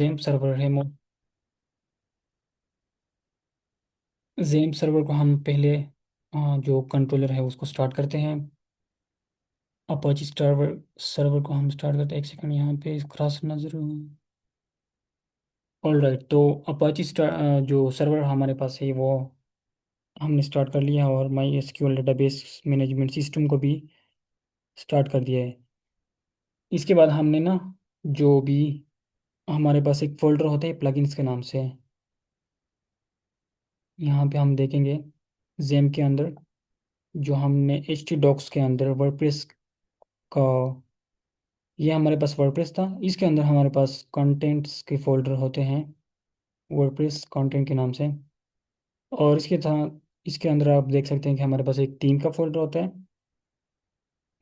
GeM server है GeM server को हम पहले जो कंट्रोलर है उसको स्टार्ट करते हैं। अपाची सर्वर सर्वर को हम स्टार्ट करते हैं। एक सेकंड, यहाँ पे क्रॉस नजर। ऑल राइट, तो अपाची जो सर्वर हमारे पास है वो हमने स्टार्ट कर लिया है, और my SQL database management system को भी स्टार्ट कर दिया है। इसके बाद हमने ना, जो भी हमारे पास एक फोल्डर होता है प्लगइन्स के नाम से, यहाँ पे हम देखेंगे जेम के अंदर, जो हमने एच टी डॉक्स के अंदर वर्डप्रेस का, ये हमारे पास वर्डप्रेस था। इसके अंदर हमारे पास कंटेंट्स के फोल्डर होते हैं वर्डप्रेस कंटेंट के नाम से। और इसके अंदर आप देख सकते हैं कि हमारे पास एक थीम का फोल्डर होता है,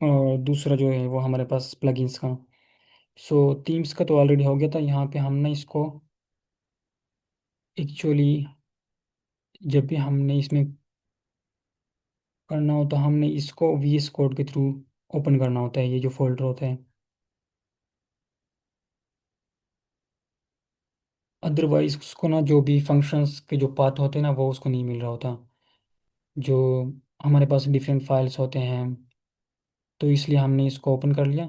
और दूसरा जो है वो हमारे पास प्लगइन्स का। सो थीम्स का तो ऑलरेडी हो गया था। यहाँ पे हमने इसको एक्चुअली, जब भी हमने इसमें करना हो तो हमने इसको VS कोड के थ्रू ओपन करना होता है, ये जो फोल्डर होता है। अदरवाइज उसको ना, जो भी फंक्शंस के जो पाथ होते हैं ना, वो उसको नहीं मिल रहा होता। जो हमारे पास डिफरेंट फाइल्स होते हैं, तो इसलिए हमने इसको ओपन कर लिया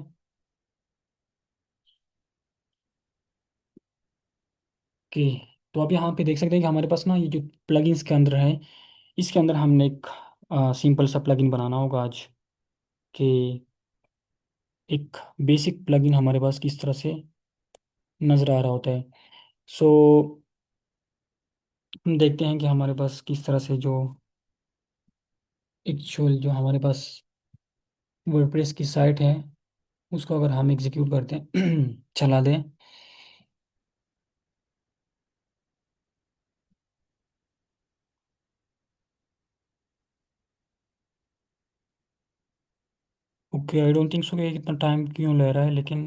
कि, तो आप यहाँ पे देख सकते हैं कि हमारे पास ना ये जो प्लगइन्स के अंदर है, इसके अंदर हमने एक सिंपल सा प्लगइन बनाना होगा आज, कि एक बेसिक प्लगइन हमारे पास किस तरह से नज़र आ रहा होता है। सो हम देखते हैं कि हमारे पास किस तरह से जो एक्चुअल जो हमारे पास वर्डप्रेस की साइट है, उसको अगर हम एग्जीक्यूट करते हैं चला दें। Okay, I don't think so कि कितना टाइम क्यों ले रहा है, लेकिन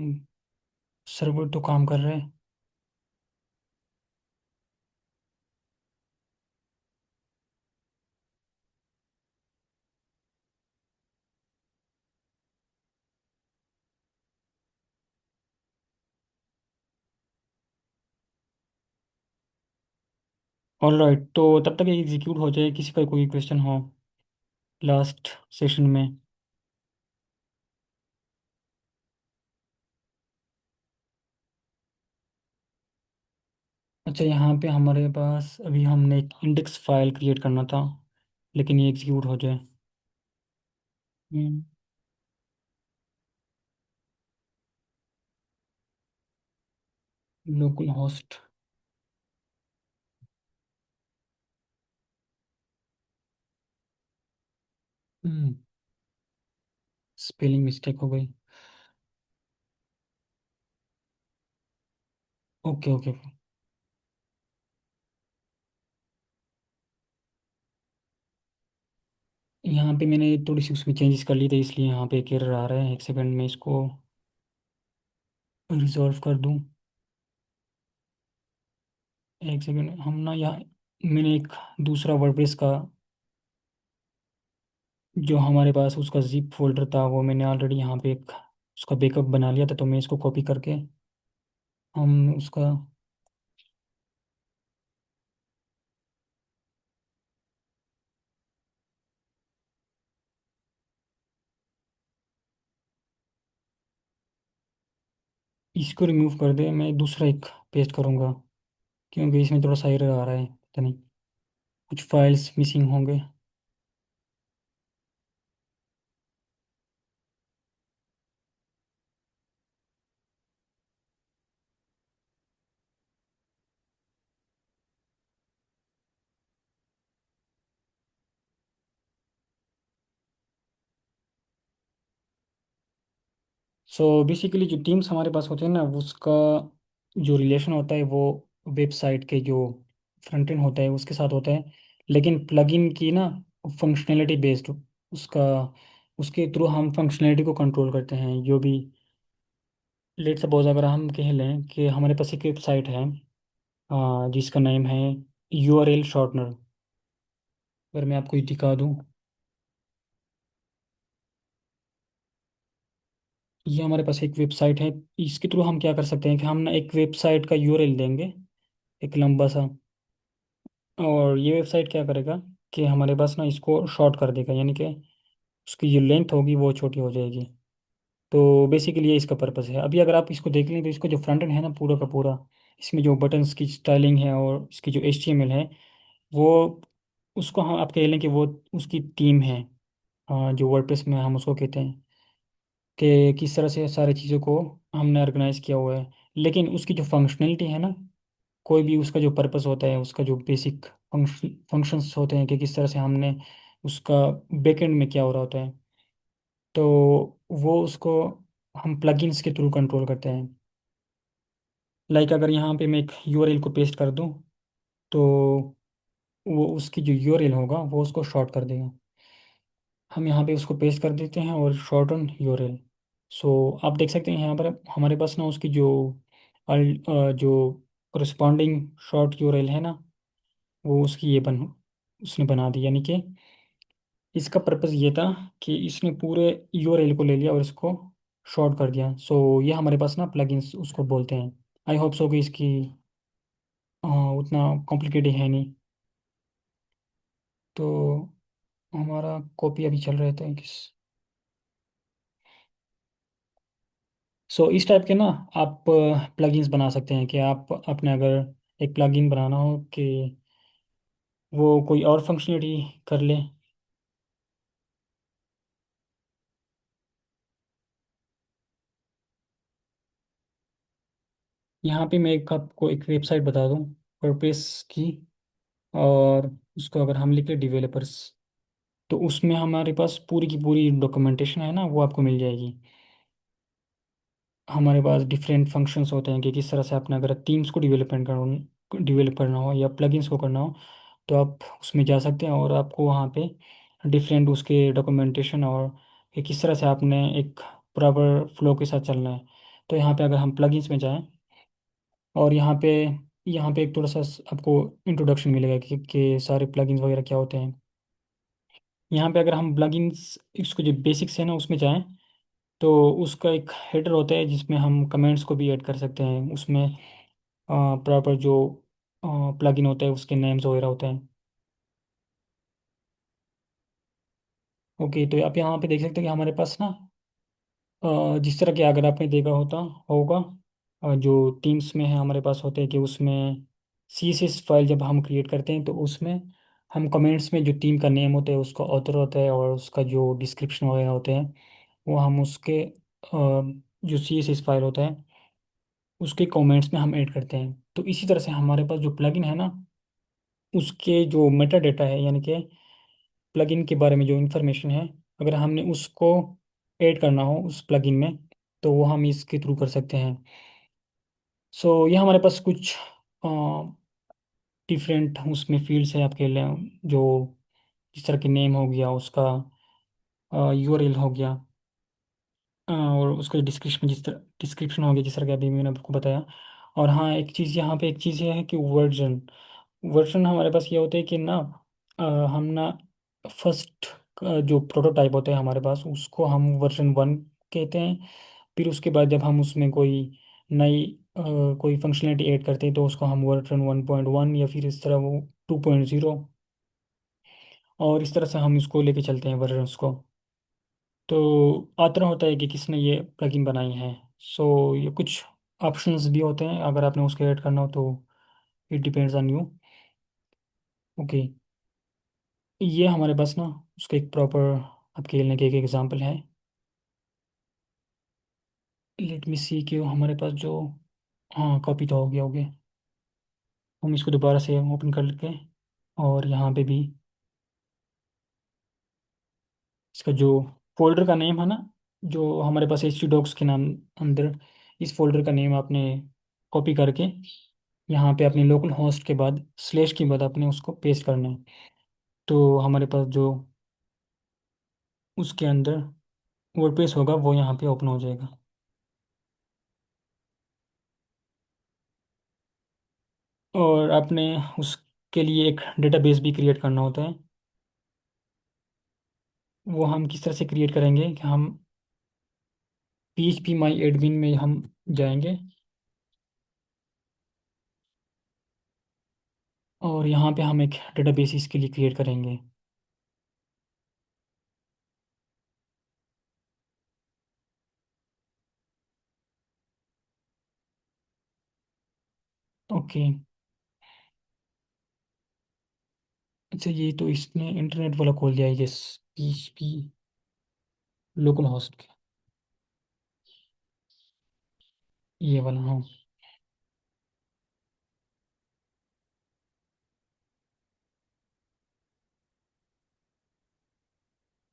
सर्वर तो काम कर रहे हैं। ऑल राइट, तो तब तक एग्जीक्यूट हो जाए, किसी का कोई क्वेश्चन हो लास्ट सेशन में। अच्छा, यहाँ पे हमारे पास अभी हमने एक इंडेक्स फाइल क्रिएट करना था, लेकिन ये एग्जीक्यूट हो जाए। Local host. स्पेलिंग मिस्टेक हो गई। Okay okay. यहाँ पे मैंने थोड़ी सी उसमें चेंजेस कर ली थी, इसलिए यहाँ पे एक एरर आ रहा है। एक सेकंड में इसको रिजॉल्व कर दूँ। एक सेकंड, हम ना यहाँ, मैंने एक दूसरा वर्डप्रेस का, जो हमारे पास उसका जिप फोल्डर था, वो मैंने ऑलरेडी यहाँ पे एक उसका बैकअप बना लिया था, तो मैं इसको कॉपी करके हम उसका, इसको रिमूव कर दे। मैं दूसरा एक पेस्ट करूँगा, क्योंकि इसमें थोड़ा सा एरर आ रहा है, पता नहीं कुछ फाइल्स मिसिंग होंगे। सो बेसिकली जो टीम्स हमारे पास होते हैं ना, उसका जो रिलेशन होता है वो वेबसाइट के जो फ्रंट एंड होता है उसके साथ होता है। लेकिन प्लगइन की ना, फंक्शनैलिटी बेस्ड उसका, उसके थ्रू हम फंक्शनैलिटी को कंट्रोल करते हैं। जो भी, लेट सपोज अगर हम कह लें कि हमारे पास एक वेबसाइट है जिसका नेम है URL शॉर्टनर। अगर मैं आपको ये दिखा दूँ, ये हमारे पास एक वेबसाइट है। इसके थ्रू हम क्या कर सकते हैं कि हम ना एक वेबसाइट का यूआरएल देंगे, एक लंबा सा। और ये वेबसाइट क्या करेगा कि हमारे पास ना इसको शॉर्ट कर देगा, यानी कि उसकी जो लेंथ होगी वो छोटी हो जाएगी। तो बेसिकली ये इसका पर्पस है। अभी अगर आप इसको देख लें तो इसको जो फ्रंट एंड है ना पूरा का पूरा, इसमें जो बटन्स की स्टाइलिंग है और इसकी जो HTML है, वो उसको हम आप कह लें कि वो उसकी टीम है। जो वर्डप्रेस में हम उसको कहते हैं कि किस तरह से सारी चीज़ों को हमने ऑर्गेनाइज किया हुआ है। लेकिन उसकी जो फंक्शनैलिटी है ना, कोई भी उसका जो पर्पस होता है, उसका जो बेसिक फंक्शंस होते हैं कि किस तरह से हमने उसका बैकएंड में क्या हो रहा होता है, तो वो उसको हम प्लगइन्स के थ्रू कंट्रोल करते हैं। लाइक अगर यहाँ पे मैं एक यूआरएल को पेस्ट कर दूँ, तो वो उसकी जो यूआरएल होगा वो उसको शॉर्ट कर देगा। हम यहाँ पे उसको पेस्ट कर देते हैं और शॉर्टन यूआरएल। सो आप देख सकते हैं यहाँ पर हमारे पास ना उसकी जो करस्पॉन्डिंग शॉर्ट यूआरएल है ना, वो उसकी ये बन उसने बना दी। यानी कि इसका पर्पस ये था कि इसने पूरे यूआरएल को ले लिया और इसको शॉर्ट कर दिया। सो ये हमारे पास ना प्लगइन्स उसको बोलते हैं। आई होप सो कि इसकी उतना कॉम्प्लिकेटेड है नहीं। तो हमारा कॉपी अभी चल रहा था किस। सो इस टाइप के ना आप प्लगइन्स बना सकते हैं कि आप अपने अगर एक प्लगइन बनाना हो कि वो कोई और फंक्शनलिटी कर ले। यहाँ पे मैं एक आपको एक वेबसाइट बता दूँ वर्डप्रेस की। और उसको अगर हम लिखे डेवलपर्स, तो उसमें हमारे पास पूरी की पूरी डॉक्यूमेंटेशन है ना, वो आपको मिल जाएगी। हमारे पास डिफरेंट फंक्शंस होते हैं कि किस तरह से आपने अगर थीम्स को डेवलप करना हो या प्लगइन्स को करना हो, तो आप उसमें जा सकते हैं और आपको वहाँ पे डिफरेंट उसके डॉक्यूमेंटेशन और कि किस तरह से आपने एक प्रॉपर फ्लो के साथ चलना है। तो यहाँ पे अगर हम प्लगइन्स में जाएं और यहाँ पे एक थोड़ा सा आपको इंट्रोडक्शन मिलेगा कि सारे प्लगइन्स वगैरह क्या होते हैं। यहाँ पे अगर हम प्लगइन्स इसको जो बेसिक्स है ना उसमें जाएं, तो उसका एक हेडर होता है जिसमें हम कमेंट्स को भी ऐड कर सकते हैं। उसमें प्रॉपर जो प्लगइन होता है उसके नेम्स वगैरह होते हैं। ओके, तो आप यहाँ पे देख सकते हैं कि हमारे पास ना जिस तरह के अगर आपने देखा होता होगा, जो टीम्स में है हमारे पास होते हैं कि उसमें CSS फाइल जब हम क्रिएट करते हैं तो उसमें हम कमेंट्स में जो टीम का नेम होता है उसका ऑथर होता है और उसका जो डिस्क्रिप्शन वगैरह होते हैं वो हम उसके जो CSS फाइल होता है उसके कमेंट्स में हम ऐड करते हैं। तो इसी तरह से हमारे पास जो प्लगइन है ना, उसके जो मेटा डेटा है, यानी कि प्लगइन के बारे में जो इन्फॉर्मेशन है, अगर हमने उसको ऐड करना हो उस प्लगइन में, तो वो हम इसके थ्रू कर सकते हैं। सो ये हमारे पास कुछ डिफरेंट उसमें फील्ड्स है आपके लिए, जो जिस तरह की नेम हो गया, उसका यूआरएल हो गया, और उसका डिस्क्रिप्शन डिस्क्रिप्शन हो गया जिस तरह के अभी मैंने आपको बताया। और हाँ, एक चीज़ यहाँ पे एक चीज़ ये है कि वर्जन वर्जन हमारे पास ये होते हैं कि ना हम ना फर्स्ट जो प्रोटोटाइप होता है हमारे पास उसको हम वर्जन 1 कहते हैं। फिर उसके बाद जब हम उसमें कोई नई कोई फंक्शनलिटी ऐड करते हैं तो उसको हम वर्जन 1.1 या फिर इस तरह वो 2.0, और इस तरह से हम इसको लेके चलते हैं वर्जन्स को। तो आतना होता है कि किसने ये प्लगइन बनाई है। सो ये कुछ ऑप्शंस भी होते हैं, अगर आपने उसको ऐड करना हो तो it depends on you. Okay, ये हमारे पास ना उसका एक प्रॉपर आप खेलने के एक एग्जांपल है। लेट मी सी कि हमारे पास जो, हाँ कॉपी तो हो गया। हम इसको दोबारा से ओपन कर लेते हैं और यहाँ पे भी इसका जो फोल्डर का नेम है ना, जो हमारे पास HT डॉक्स के नाम अंदर, इस फोल्डर का नेम आपने कॉपी करके यहाँ पे अपने लोकल होस्ट के बाद स्लैश के बाद आपने उसको पेस्ट करना है। तो हमारे पास जो उसके अंदर वर्डप्रेस होगा वो यहाँ पे ओपन हो जाएगा। और आपने उसके लिए एक डेटाबेस भी क्रिएट करना होता है। वो हम किस तरह से क्रिएट करेंगे कि हम PHP माई एडमिन में हम जाएंगे और यहाँ पे हम एक डेटाबेस इसके लिए क्रिएट करेंगे। ओके। अच्छा, ये तो इसने इंटरनेट वाला खोल दिया है, ये PHP लोकल होस्ट। ये वाला, हाँ।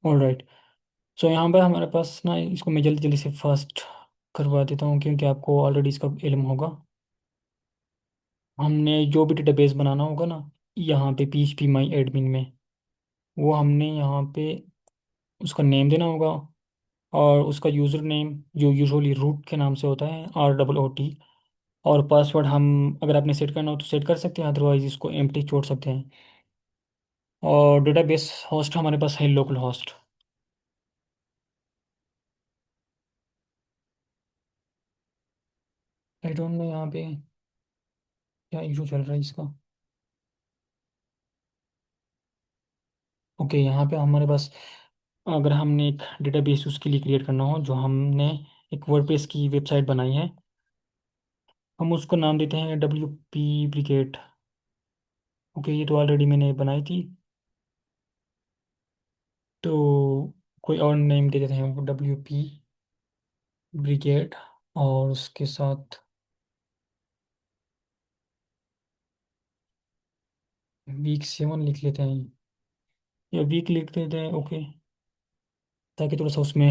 All right. सो यहाँ पे हमारे पास ना, इसको मैं जल्दी जल्दी से फास्ट करवा देता हूँ क्योंकि आपको ऑलरेडी इसका इल्म होगा। हमने जो भी डेटाबेस बनाना होगा ना, यहाँ पे PHP माई एडमिन में, वो हमने यहाँ पे उसका नेम देना होगा। और उसका यूज़र नेम जो यूजुअली रूट के नाम से होता है, ROOT। और पासवर्ड हम, अगर आपने सेट करना हो तो सेट कर सकते हैं, अदरवाइज इसको एम्प्टी छोड़ सकते हैं। और डेटाबेस होस्ट हमारे पास है local host. I don't know यहाँ पे क्या इशू चल रहा है इसका। ओके, यहाँ पे हमारे पास, अगर हमने एक डेटाबेस उसके लिए क्रिएट करना हो, जो हमने एक वर्डप्रेस की वेबसाइट बनाई है, हम उसको नाम देते हैं WP ब्रिगेड। ओके, ये तो ऑलरेडी मैंने बनाई थी, तो कोई और नेम दे देते हैं WP ब्रिगेड। और उसके साथ week 7 लिख लेते हैं, या वीक लिख लेते हैं। ओके, ताकि थोड़ा सा उसमें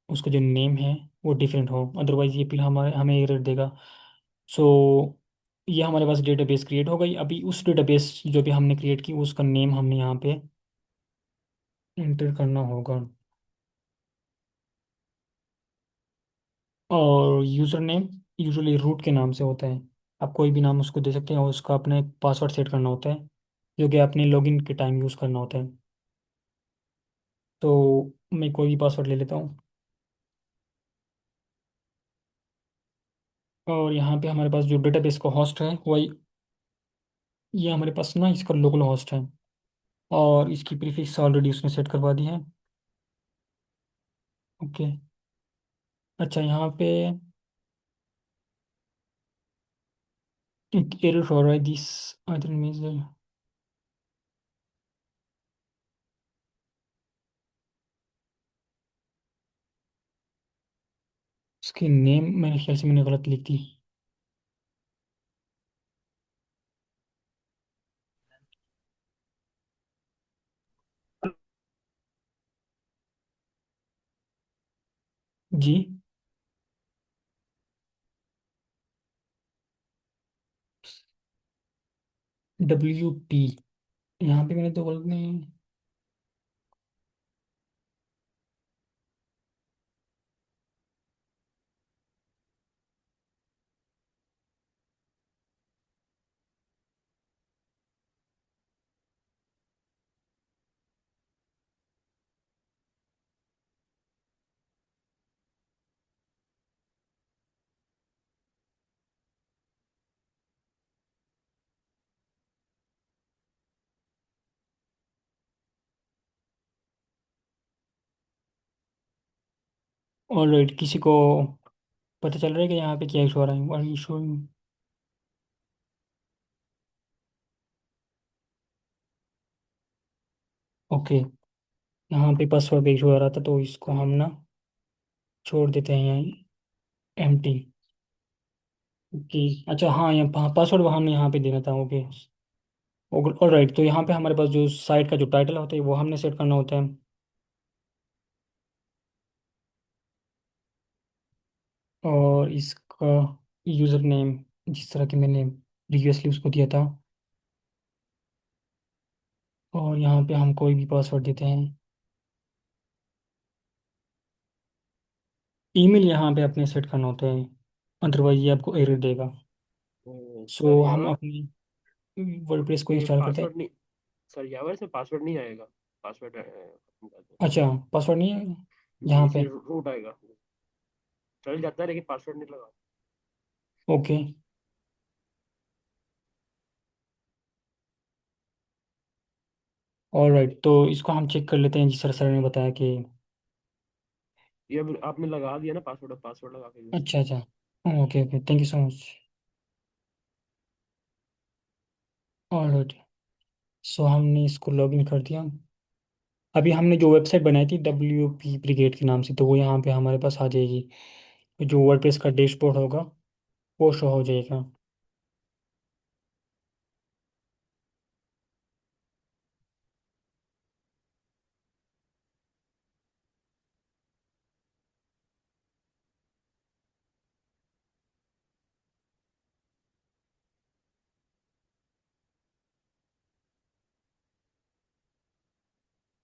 उसका जो नेम है वो डिफरेंट हो, अदरवाइज ये फिर हमारे हमें एरर देगा। सो ये हमारे पास डेटाबेस क्रिएट हो गई। अभी उस डेटाबेस जो भी हमने क्रिएट की, उसका नेम हमने यहाँ पे इंटर करना होगा। और यूज़र नेम यूजुअली रूट के नाम से होता है। आप कोई भी नाम उसको दे सकते हैं, और उसका अपने पासवर्ड सेट करना होता है, जो कि आपने लॉगिन के टाइम यूज़ करना होता है। तो मैं कोई भी पासवर्ड ले लेता हूँ। और यहाँ पे हमारे पास जो डेटाबेस का होस्ट है, वही ये हमारे पास ना इसका लोकल होस्ट है। और इसकी प्रीफिक्स ऑलरेडी उसने सेट करवा दी है। ओके। अच्छा, यहाँ पे एक एरर हो रहा है, दिस अदर मीन्स इसकी नेम मेरे ख्याल से मैंने गलत लिख दी। जी, WP, यहाँ पे मैंने तो गलत नहीं। ऑलराइट, किसी को पता चल रहा है कि यहाँ पे क्या इशू हो रहा है? और इशू, ओके, यहाँ पे पासवर्ड का इशू आ रहा था, तो इसको हम ना छोड़ देते हैं यहाँ एम्प्टी। ओके। अच्छा, हाँ, यहाँ पासवर्ड हमने यहाँ पे देना था। ओके। ऑल राइट, तो यहाँ पे हमारे पास जो साइट का जो टाइटल होता है वो हमने सेट करना होता है। और इसका यूज़र नेम जिस तरह के मैंने प्रीवियसली उसको दिया था। और यहाँ पे हम कोई भी पासवर्ड देते हैं। ईमेल यहाँ पे अपने सेट करना होता है, अदरवाइज ये आपको एरर देगा। सर सो हम यहाँ अपनी वर्डप्रेस को ये इंस्टॉल करते हैं। पासवर्ड नहीं, सर यहाँ से पासवर्ड नहीं आएगा। पासवर्ड खत्म कर दो। अच्छा, पासवर्ड नहीं है जी यहाँ पे। सिर्फ रूट आएगा। चल जाता है लेकिन पासवर्ड नहीं लगा। ओके। ऑलराइट, तो इसको हम चेक कर लेते हैं। जी सर, सर ने बताया कि ये अब आपने लगा दिया ना पासवर्ड, अब पासवर्ड लगा के यूज अच्छा करो। अच्छा। Okay okay, thank you so much. Alright, so हमने इसको लॉगिन कर दिया। अभी हमने जो वेबसाइट बनाई थी WP ब्रिगेड के नाम से, तो वो यहाँ पे हमारे पास आ जाएगी। जो वर्डप्रेस का डैशबोर्ड होगा वो शो हो जाएगा।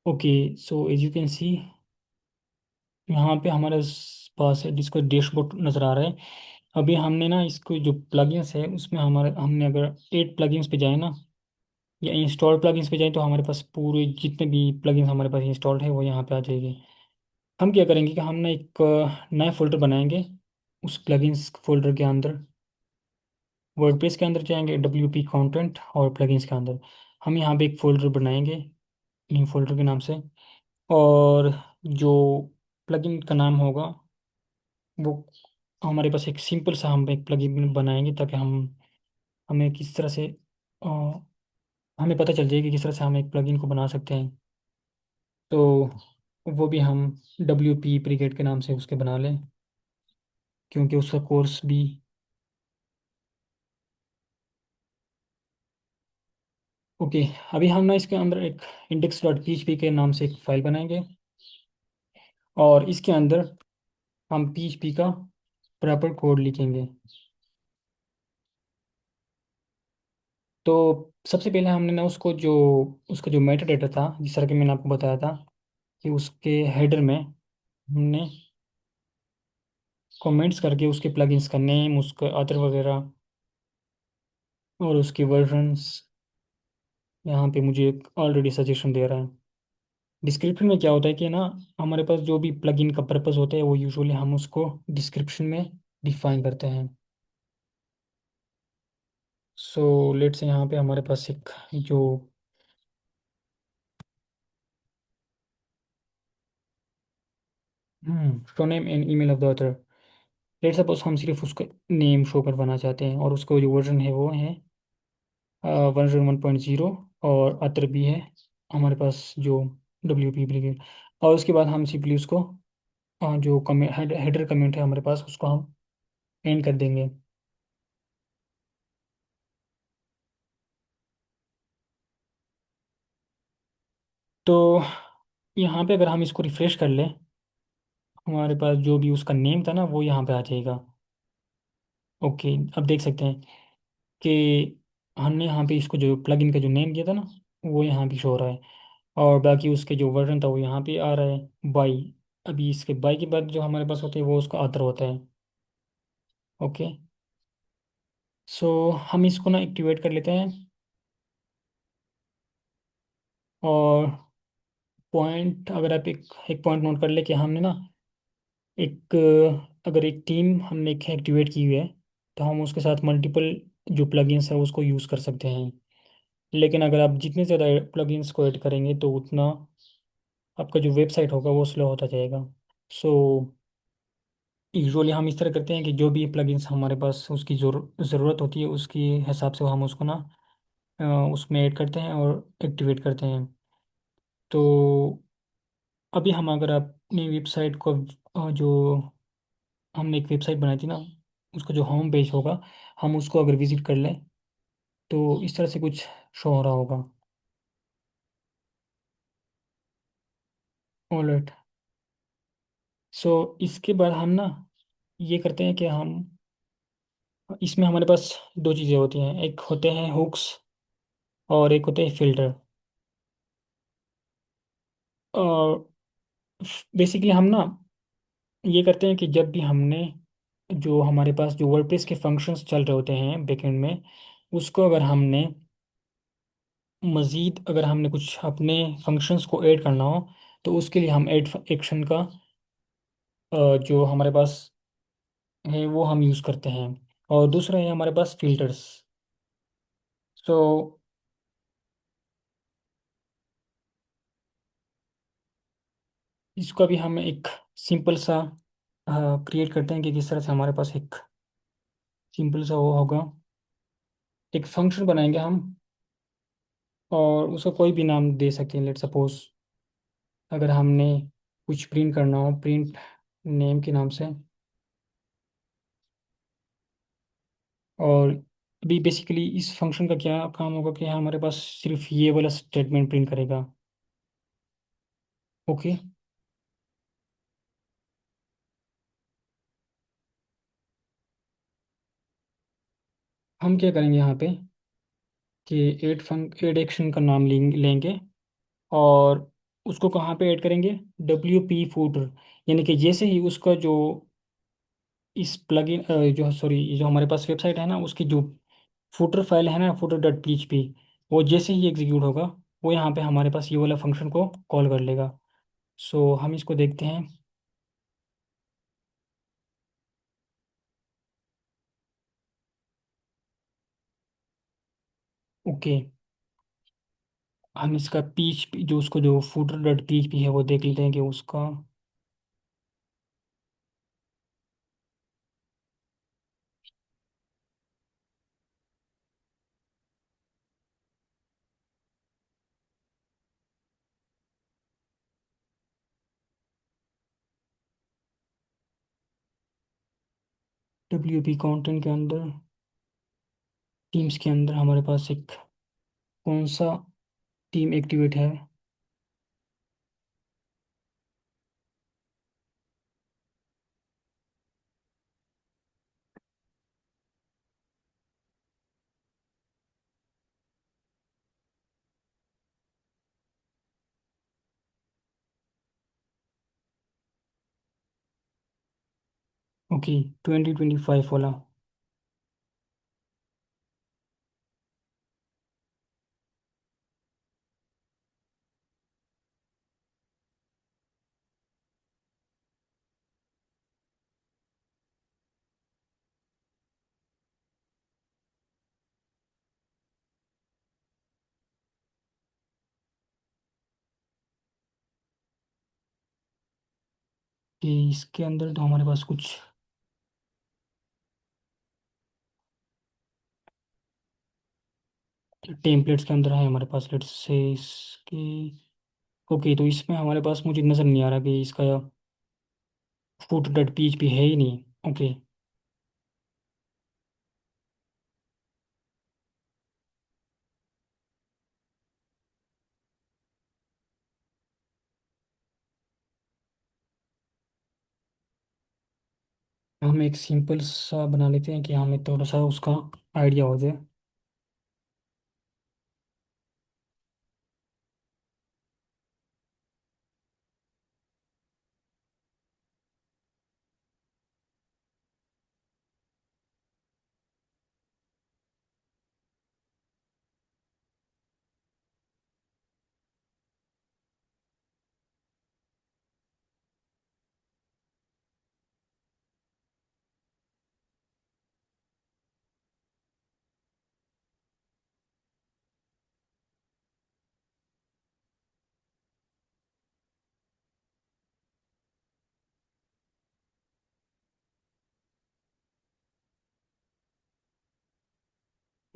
Okay, so as you can see, यहाँ पे हमारे पास है जिसको डैशबोर्ड नज़र आ रहा है। अभी हमने ना इसको जो प्लगइन्स है उसमें हमारे हमने अगर 8 प्लगइन्स पे जाए ना, या इंस्टॉल प्लगइन्स पे जाए, तो हमारे पास पूरे जितने भी प्लगइन्स हमारे पास इंस्टॉल्ड है वो यहाँ पे आ जाएंगे। हम क्या करेंगे कि हम ना एक नया फोल्डर बनाएंगे। उस प्लगइन्स फोल्डर के अंदर वर्डप्रेस के अंदर जाएंगे, WP कंटेंट और प्लगइन्स के अंदर हम यहाँ पे एक फोल्डर बनाएंगे न्यू फोल्डर के नाम से। और जो प्लगइन का नाम होगा वो हमारे पास एक सिंपल सा हम एक प्लगइन बनाएंगे, ताकि हम हमें किस तरह से अ, हमें पता चल जाए कि किस तरह से हम एक प्लगइन को बना सकते हैं। तो वो भी हम WP ब्रिगेड के नाम से उसके बना लें, क्योंकि उसका कोर्स भी। ओके, अभी हम ना इसके अंदर एक index.php के नाम से एक फाइल बनाएंगे, और इसके अंदर हम PHP का प्रॉपर कोड लिखेंगे। तो सबसे पहले हमने ना उसको जो उसका जो मेटा डेटा था, जिस तरह कि मैंने आपको बताया था, कि उसके हेडर में हमने कमेंट्स करके उसके प्लगइन्स का नेम, उसका अदर वगैरह और उसकी वर्जन्स, यहाँ पे मुझे एक ऑलरेडी सजेशन दे रहा है। डिस्क्रिप्शन में क्या होता है कि ना, हमारे पास जो भी प्लगइन का पर्पस होता है वो यूजुअली हम उसको डिस्क्रिप्शन में डिफाइन करते हैं। सो लेट्स से यहाँ पे हमारे पास एक जो show name and email of the author, let's suppose हम सिर्फ उसका नेम शो करवाना चाहते हैं, और उसको जो वर्जन है वो है 1.0 और अतर भी है हमारे पास जो WP ब्रिगेड। और उसके बाद हम सिंपली उसको जो कमेंट हेडर कमेंट है हमारे पास, उसको हम एंड कर देंगे। तो यहाँ पे अगर हम इसको रिफ्रेश कर लें, हमारे पास जो भी उसका नेम था ना वो यहाँ पे आ जाएगा। ओके, अब देख सकते हैं कि हमने यहाँ पे इसको जो प्लगइन का जो नेम दिया था ना वो यहाँ पे शो हो रहा है, और बाकी उसके जो वर्जन था वो यहाँ पे आ रहा है बाई। अभी इसके बाई के बाद जो हमारे पास होते हैं वो उसका आतर होता है। ओके, सो हम इसको ना एक्टिवेट कर लेते हैं। और पॉइंट, अगर आप एक पॉइंट नोट कर ले कि हमने ना एक अगर एक टीम हमने एक एक्टिवेट की हुई है, तो हम उसके साथ मल्टीपल जो प्लगइन्स है उसको यूज़ कर सकते हैं। लेकिन अगर आप जितने ज़्यादा प्लगइन्स को ऐड करेंगे तो उतना आपका जो वेबसाइट होगा वो स्लो होता जाएगा। सो यूजुअली हम इस तरह करते हैं कि जो भी प्लगइन्स हमारे पास उसकी ज़रूरत होती है उसके हिसाब से हम उसको ना अ, उसमें ऐड करते हैं और एक्टिवेट करते हैं। तो अभी हम अगर अपनी वेबसाइट को जो हमने एक वेबसाइट बनाई थी ना, उसका जो होम पेज होगा, हम उसको अगर विजिट कर लें तो इस तरह से कुछ शो हो रहा होगा। ऑलराइट, सो इसके बाद हम ना ये करते हैं कि हम इसमें हमारे पास दो चीज़ें होती हैं, एक होते हैं हुक्स और एक होते हैं फिल्टर। और बेसिकली हम ना ये करते हैं कि जब भी हमने जो हमारे पास जो वर्डप्रेस के फंक्शंस चल रहे होते हैं बैकएंड में, उसको अगर हमने मज़ीद अगर हमने कुछ अपने फंक्शंस को ऐड करना हो, तो उसके लिए हम ऐड एक्शन का जो हमारे पास है वो हम यूज़ करते हैं। और दूसरा है हमारे पास फिल्टर्स। सो इसको भी हम एक सिंपल सा क्रिएट करते हैं कि किस तरह से हमारे पास एक सिंपल सा वो होगा। एक फंक्शन बनाएंगे हम, और उसको कोई भी नाम दे सकते हैं। लेट सपोज अगर हमने कुछ प्रिंट करना हो, प्रिंट नेम के नाम से। और अभी बेसिकली इस फंक्शन का क्या काम होगा कि हमारे पास सिर्फ ये वाला स्टेटमेंट प्रिंट करेगा। ओके। हम क्या करेंगे यहाँ पे कि एड एक्शन का नाम लेंगे, और उसको कहाँ पे ऐड करेंगे, WP फूटर। यानी कि जैसे ही उसका जो इस प्लगइन जो सॉरी जो हमारे पास वेबसाइट है ना, उसकी जो फुटर फाइल है ना, footer.php, वो जैसे ही एग्जीक्यूट होगा, वो यहाँ पे हमारे पास ये वाला फंक्शन को कॉल कर लेगा। सो हम इसको देखते हैं। ओके, हम इसका PHP जो उसको जो footer.php है वो देख लेते हैं कि उसका। WP कंटेंट के अंदर, टीम्स के अंदर हमारे पास एक कौन सा टीम एक्टिवेट है। ओके, 2025 वाला। कि इसके अंदर तो हमारे पास कुछ टेम्पलेट्स के अंदर है हमारे पास। लेट्स से इसके, ओके, तो इसमें हमारे पास मुझे नज़र नहीं आ रहा कि इसका footer.php है ही नहीं। ओके, हम एक सिंपल सा बना लेते हैं कि हमें थोड़ा सा उसका आइडिया हो जाए।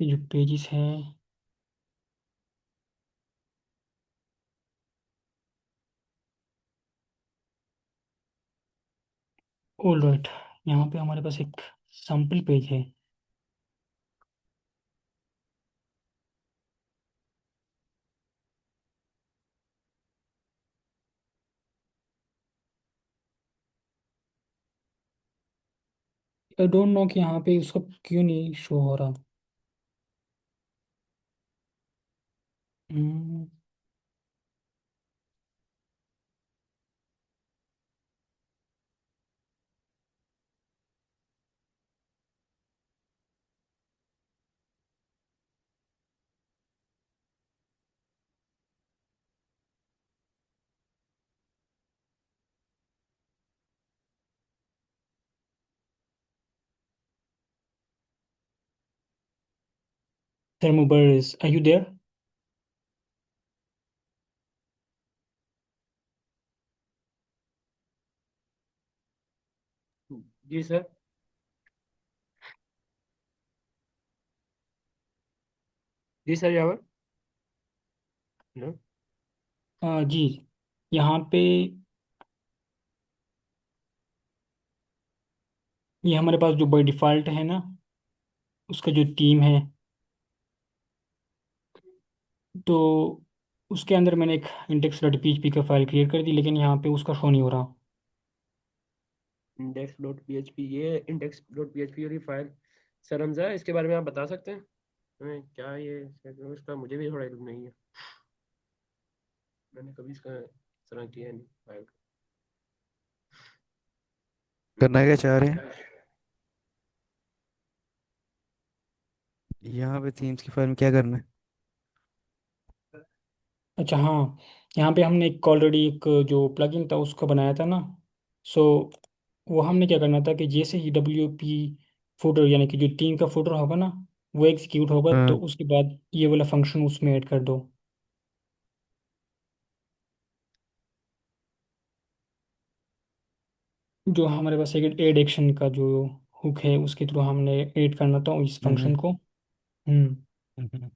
ये जो पेजेस हैं, ऑल राइट, यहाँ पे हमारे पास एक सैम्पल पेज है। आई डोंट नो कि यहाँ पे उसका क्यों नहीं शो हो रहा। Hmm, Thermoburst, are you there? जी सर। जी सर यावर। हेलो। जी, यहाँ पे ये हमारे पास जो बाई डिफ़ॉल्ट है ना, उसका जो थीम है, तो उसके अंदर मैंने एक इंडेक्स डॉट पीएचपी का फाइल क्रिएट कर दी, लेकिन यहाँ पे उसका शो नहीं हो रहा। Index dot P H P, ये index dot P H P और ये फाइल, सर हमजा इसके बारे में आप बता सकते हैं हमें क्या ये, इसका मुझे भी थोड़ा इल्म नहीं है। मैंने कभी इसका इस तरह किया नहीं फाइल करना क्या चाह रहे हैं? यहाँ पे थीम्स की फाइल में क्या करना है? अच्छा हाँ, यहाँ पे हमने एक ऑलरेडी एक जो प्लगइन था उसका बनाया था ना। सो वो हमने क्या करना था कि जैसे ही डब्ल्यू पी फुटर यानी कि जो टीम का फुटर होगा ना, वो एग्जीक्यूट होगा, तो हाँ। उसके बाद ये वाला फंक्शन उसमें ऐड कर दो। जो हमारे पास एक एड एक्शन का जो हुक है उसके थ्रू हमने ऐड करना था इस फंक्शन हम्म। को। हम्म। हम्म।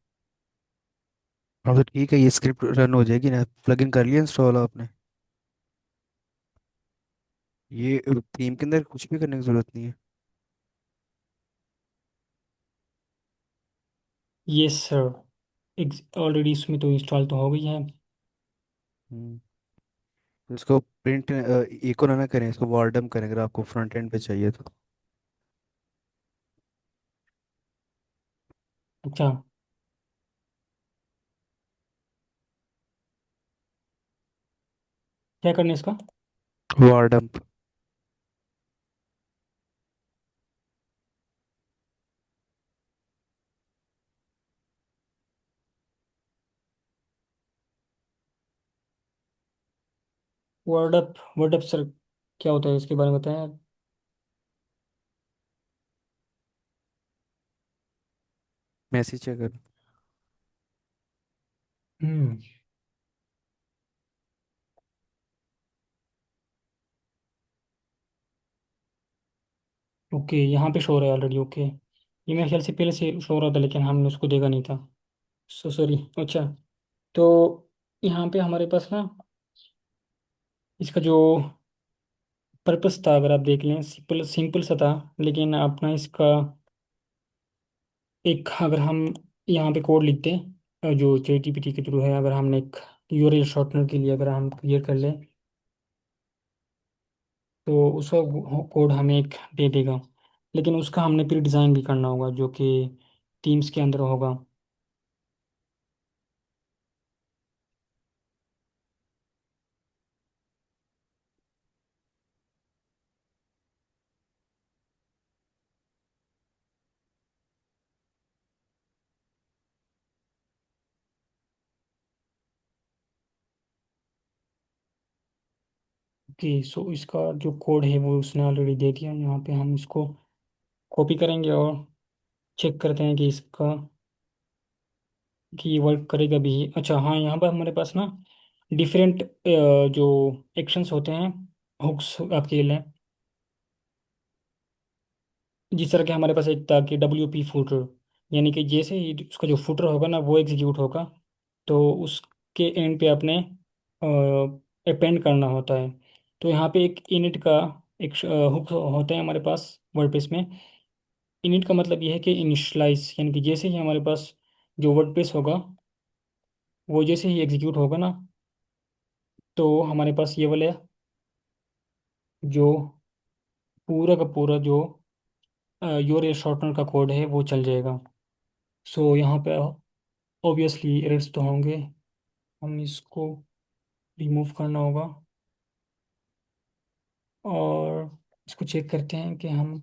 हाँ तो ठीक है, ये स्क्रिप्ट रन हो जाएगी ना? प्लगइन कर लिया इंस्टॉल आपने? ये थीम के अंदर कुछ भी करने की जरूरत नहीं है। यस सर, ऑलरेडी इसमें तो इंस्टॉल तो हो गई है। हम्म। तो इसको प्रिंट इको ना करें, इसको वार्डम करें अगर आपको फ्रंट एंड पे चाहिए तो। अच्छा, क्या करना है इसका? वार्डम। वर्ड अप सर, क्या होता है इसके बारे में बताएं आप। मैसेज चेक कर। हम्म। ओके, यहाँ पे शो हो रहा है ऑलरेडी। ओके, ये मेरे ख्याल से पहले से शो हो रहा था लेकिन हमने उसको देखा नहीं था। So sorry. अच्छा, तो यहाँ पे हमारे पास ना इसका जो पर्पस था, अगर आप देख लें, सिंपल सिंपल सा था, लेकिन अपना इसका एक, अगर हम यहाँ पे कोड लिखते हैं जो चैट जीपीटी के थ्रू है, अगर हमने एक यूआरएल शॉर्टनर के लिए अगर हम क्लियर कर लें, तो उसका कोड हमें एक दे देगा, लेकिन उसका हमने फिर डिज़ाइन भी करना होगा जो कि टीम्स के अंदर होगा। कि सो इसका जो कोड है वो उसने ऑलरेडी दे दिया। यहाँ पे हम इसको कॉपी करेंगे और चेक करते हैं कि इसका कि ये वर्क करेगा भी। अच्छा हाँ, यहाँ पर हमारे पास ना डिफरेंट जो एक्शंस होते हैं, हुक्स आपके लिए, जिस तरह के हमारे पास एक था कि डब्ल्यू पी फुटर, यानी कि जैसे ही उसका जो फुटर होगा ना वो एग्जीक्यूट होगा, तो उसके एंड पे आपने अपेंड करना होता है। तो यहाँ पे एक इनिट का एक हुक होता है हमारे पास वर्डप्रेस में। इनिट का मतलब ये है कि इनिशलाइज, यानी कि जैसे ही हमारे पास जो वर्डप्रेस होगा वो जैसे ही एग्जीक्यूट होगा ना, तो हमारे पास ये वाले जो पूरा का पूरा जो योर शॉर्टनर का कोड है वो चल जाएगा। सो यहाँ पे ऑब्वियसली एरर्स तो होंगे, हम इसको रिमूव करना होगा और इसको चेक करते हैं कि हम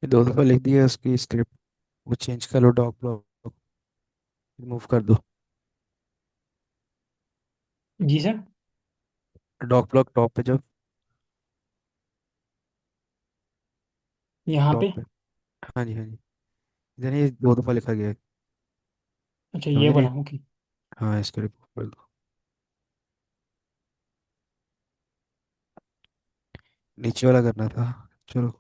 दो दफ़ा लिख दिया उसकी स्क्रिप्ट। वो चेंज कर लो, डॉक ब्लॉक रिमूव कर दो। जी सर। डॉक ब्लॉक टॉप पे जब, यहाँ टॉप पे। पे। हाँ जी हाँ जी। इधर ये दो दफ़ा लिखा गया है। अच्छा ये समझ रहे वाला, हैं? ओके। हाँ, इसको रिमूव कर दो। नीचे वाला करना था। चलो।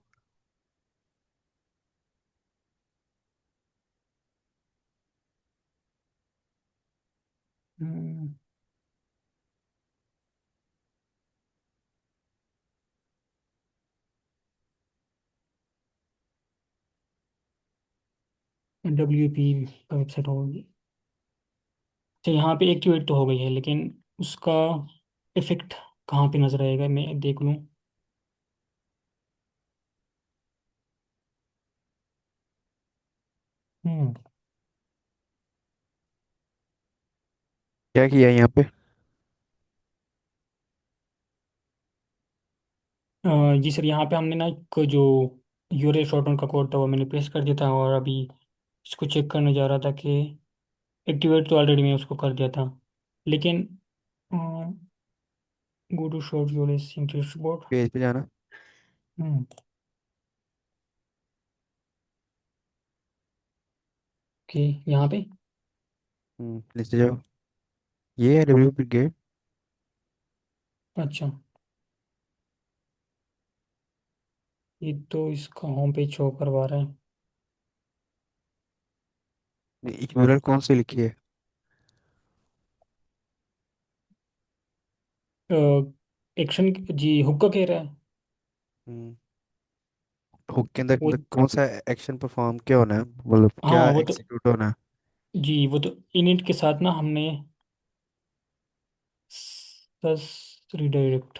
WP का वेबसाइट होगी। अच्छा यहाँ पे एक्टिवेट तो हो गई है, लेकिन उसका इफेक्ट कहाँ पे नजर आएगा, मैं देख लूँ। हम्म। क्या किया है यहाँ पे? जी सर, यहाँ पे हमने ना एक जो यूरे शॉर्टन का कोड था वो मैंने पेस्ट कर दिया था, और अभी इसको चेक करने जा रहा था कि एक्टिवेट तो ऑलरेडी मैं उसको कर दिया था, लेकिन go to short your interest board. Page पे जाना। हम्म। ओके, यहाँ पे। नीचे जाओ। ये है डब्ल्यू पी गेट। अच्छा, ये तो इसका होम पेज शो करवा रहा है। यूरल कौन सी लिखी है? एक्शन जी, हुक्का कह रहा है। हम्म हुक के अंदर वो, मतलब कौन सा एक्शन परफॉर्म क्या होना है, मतलब क्या हाँ वो तो, एग्जीक्यूट होना है? जी वो तो इनिट के साथ ना हमने सस रिडायरेक्ट,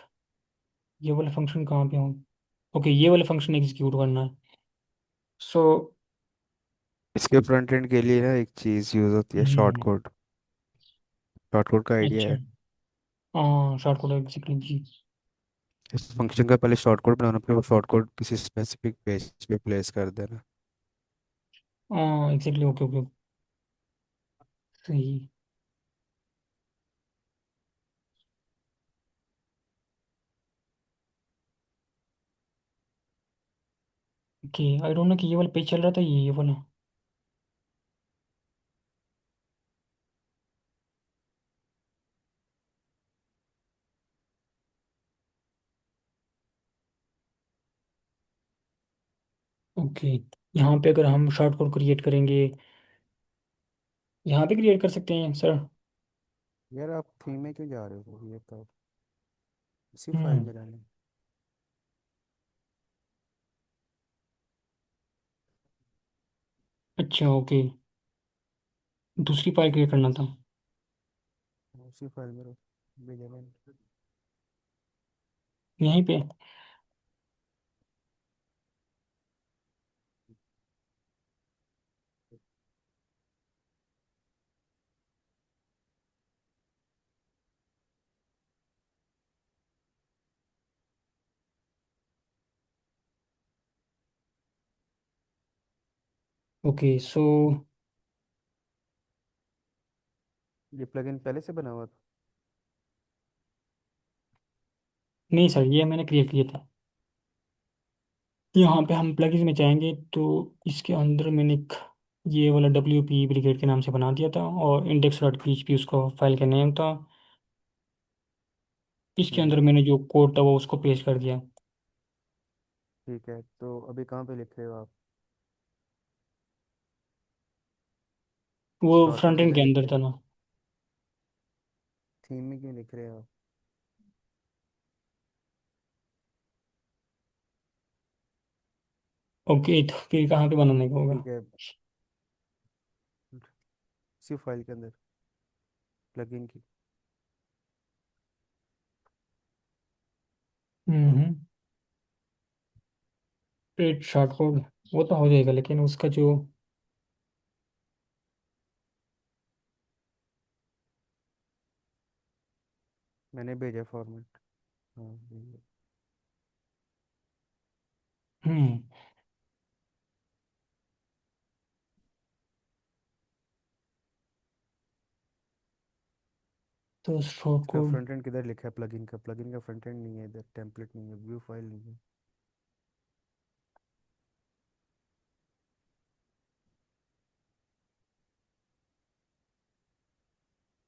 ये वाला फंक्शन कहाँ पे हो। ओके, ये वाला फंक्शन एग्जीक्यूट करना है। सो इसके फ्रंट एंड के लिए ना एक चीज़ यूज़ होती है, शॉर्ट हम्म। कोड। शॉर्ट कोड का आइडिया अच्छा, है? हाँ शॉर्ट कोड एग्जीक्यूट जी। इस फंक्शन का पहले शॉर्ट कोड बनाना, फिर वो शॉर्ट कोड किसी स्पेसिफिक पेज पे प्लेस कर देना। हाँ एग्जैक्टली, ओके ओके। सही। ओके, आई डोंट नो कि ये वाला पेज चल रहा था, ये वाला। ओके, यहाँ पे अगर हम शॉर्ट कोड क्रिएट करेंगे, यहाँ पे क्रिएट कर सकते हैं सर। यार आप थीम में क्यों जा रहे हो, ये तो इसी फाइल हम्म। में रहने। अच्छा ओके, दूसरी फाइल क्रिएट करना था। उसी फाइल में रहो, भेजा मैंने। यहीं पे। ओके सो, ये प्लगइन पहले से बना हुआ था? नहीं सर, ये मैंने क्रिएट किया था। यहाँ पे हम प्लगइन में जाएंगे तो इसके अंदर मैंने एक ये वाला WP ब्रिगेड के नाम से बना दिया था, और इंडेक्स डॉट PHP उसको फाइल का नेम था। इसके अंदर हम्म मैंने जो कोड था वो उसको पेस्ट कर दिया। ठीक है, तो अभी कहाँ पे लिख रहे हो आप? वो शॉर्ट कोड फ्रंट एंड किधर के लिख अंदर रहे था हो? ना। थीम में क्यों लिख रहे हो आप? ओके, तो फिर कहाँ पे बनाने का होगा। ठीक है, इसी फाइल के अंदर प्लगइन की। हम्म। पेट शॉर्ट कोड वो तो हो जाएगा, लेकिन उसका जो, मैंने भेजा फॉर्मेट। हाँ, ये। हम्म, तो स्ट्रोक इसका कोड। फ्रंट एंड किधर लिखा है? प्लगइन का फ्रंट एंड नहीं है इधर, टेम्पलेट नहीं है, व्यू फाइल नहीं है।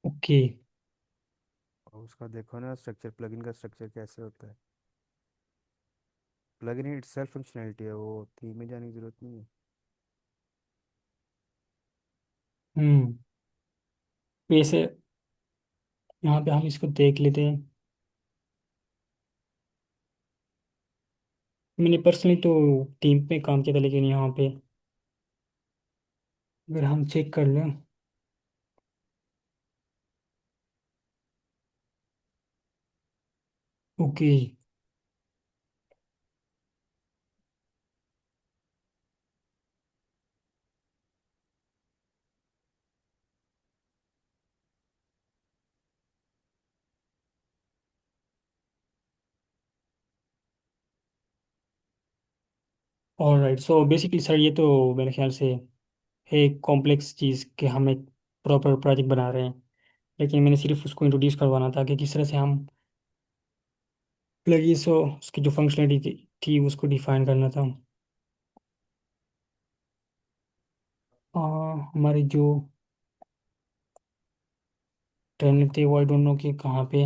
ओके। और उसका देखो ना स्ट्रक्चर, प्लगइन का स्ट्रक्चर कैसे होता है। प्लगइन ही इटसेल्फ फंक्शनैलिटी है, वो थीम में जाने की जरूरत नहीं है। हम्म। वैसे यहाँ पे हम इसको देख लेते हैं। मैंने पर्सनली तो टीम पे काम किया था, लेकिन यहाँ पे अगर हम चेक कर लें। Okay. Alright, so basically sir ये तो मेरे ख्याल से है एक कॉम्प्लेक्स चीज़ कि हम एक प्रॉपर प्रोजेक्ट बना रहे हैं, लेकिन मैंने सिर्फ उसको इंट्रोड्यूस करवाना था कि किस तरह से हम प्लगइन सो उसकी जो फंक्शनलिटी थी उसको डिफाइन करना था। आ, हमारी जो ट्रेनर थे वो आई डोंट नो कि कहाँ पे।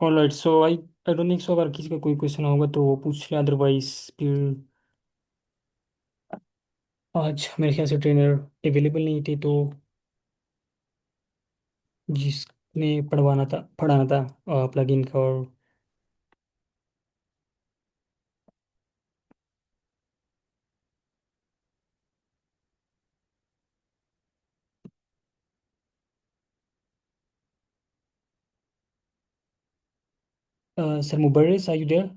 Alright, so I I don't think so, अगर किसी का कोई क्वेश्चन होगा तो वो पूछ ले, अदरवाइज फिर आज मेरे ख्याल से ट्रेनर अवेलेबल नहीं थे, तो जिसने पढ़ाना था प्लगइन का और sir Mubarris, are you there?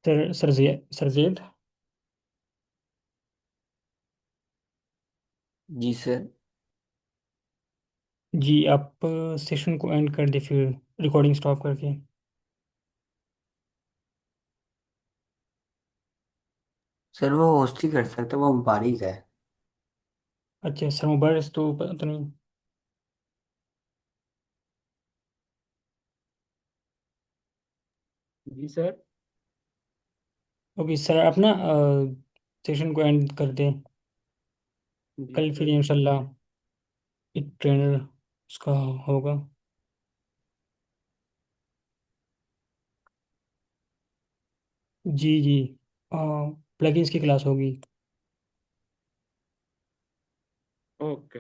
Sir Zaid. जी सर। जी, आप सेशन को एंड कर दे फिर, रिकॉर्डिंग स्टॉप करके। सर वो होस्ट ही कर सकता है, वो बारीक है। अच्छा, सर मुबर्रिस तो पता नहीं। जी सर। ओके सर, आप ना सेशन को एंड कर दें। जी कल फिर सर। इंशाल्लाह एक ट्रेनर उसका होगा। जी जी, प्लगइन्स की क्लास होगी। ओके।